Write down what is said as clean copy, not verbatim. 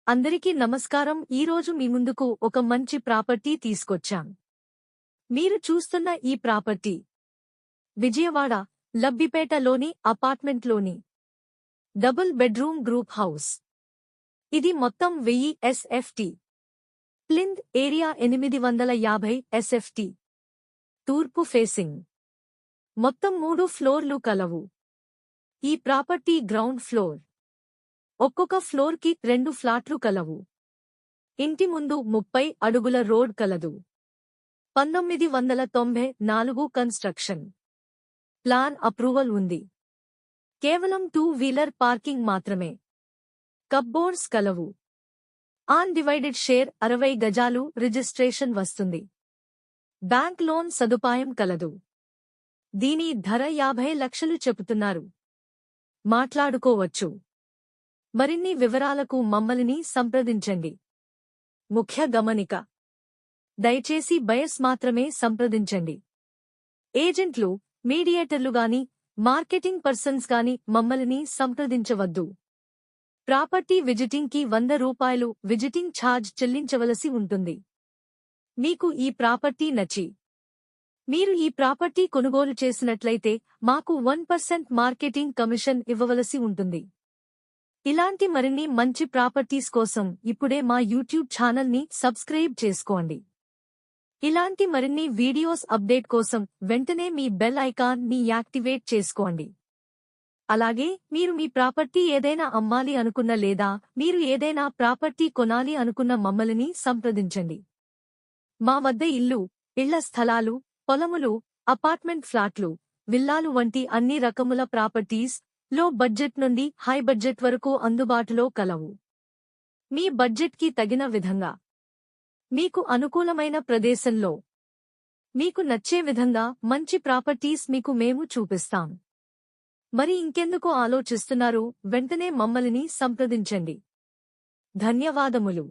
అందరికీ నమస్కారం. ఈరోజు మీ ముందుకు ఒక మంచి ప్రాపర్టీ తీసుకొచ్చాం. మీరు చూస్తున్న ఈ ప్రాపర్టీ విజయవాడ లబ్బిపేటలోని అపార్ట్మెంట్లోని డబుల్ బెడ్రూమ్ గ్రూప్ హౌస్. ఇది మొత్తం 1000 SFT. Plinth area 850 SFT. తూర్పు ఫేసింగ్. మొత్తం 3 ఫ్లోర్లు కలవు. ఈ ప్రాపర్టీ గ్రౌండ్ ఫ్లోర్. ఒక్కొక్క ఫ్లోర్కి 2 ఫ్లాట్లు కలవు. ఇంటి ముందు 30 అడుగుల రోడ్ కలదు. 1994 కన్స్ట్రక్షన్. ప్లాన్ అప్రూవల్ ఉంది. కేవలం 2 వీలర్ పార్కింగ్ మాత్రమే. కప్బోర్డ్స్ కలవు. ఆన్ డివైడెడ్ షేర్ 60 గజాలు రిజిస్ట్రేషన్ వస్తుంది. బ్యాంక్ లోన్ సదుపాయం కలదు. దీని ధర 50 లక్షలు చెబుతున్నారు. మాట్లాడుకోవచ్చు. మరిన్ని వివరాలకు మమ్మల్ని సంప్రదించండి. ముఖ్య గమనిక: దయచేసి బయర్స్ మాత్రమే సంప్రదించండి. ఏజెంట్లు, మీడియేటర్లు గాని, మార్కెటింగ్ పర్సన్స్ గాని మమ్మల్ని సంప్రదించవద్దు. ప్రాపర్టీ విజిటింగ్ కి ₹100 విజిటింగ్ ఛార్జ్ చెల్లించవలసి ఉంటుంది. మీకు ఈ ప్రాపర్టీ నచ్చి మీరు ఈ ప్రాపర్టీ కొనుగోలు చేసినట్లయితే మాకు 1% మార్కెటింగ్ కమిషన్ ఇవ్వవలసి ఉంటుంది. ఇలాంటి మరిన్ని మంచి ప్రాపర్టీస్ కోసం ఇప్పుడే మా యూట్యూబ్ ఛానల్ని సబ్స్క్రైబ్ చేసుకోండి. ఇలాంటి మరిన్ని వీడియోస్ అప్డేట్ కోసం వెంటనే మీ బెల్ ఐకాన్ ని యాక్టివేట్ చేసుకోండి. అలాగే మీరు మీ ప్రాపర్టీ ఏదైనా అమ్మాలి అనుకున్న లేదా మీరు ఏదైనా ప్రాపర్టీ కొనాలి అనుకున్న మమ్మల్ని సంప్రదించండి. మా వద్ద ఇల్లు, ఇళ్ల స్థలాలు, పొలములు, అపార్ట్మెంట్ ఫ్లాట్లు, విల్లాలు వంటి అన్ని రకముల ప్రాపర్టీస్ లో బడ్జెట్ నుండి హై బడ్జెట్ వరకు అందుబాటులో కలవు. మీ బడ్జెట్కి తగిన విధంగా మీకు అనుకూలమైన ప్రదేశంలో మీకు నచ్చే విధంగా మంచి ప్రాపర్టీస్ మీకు మేము చూపిస్తాం. మరి ఇంకెందుకు ఆలోచిస్తున్నారు? వెంటనే మమ్మల్ని సంప్రదించండి. ధన్యవాదములు.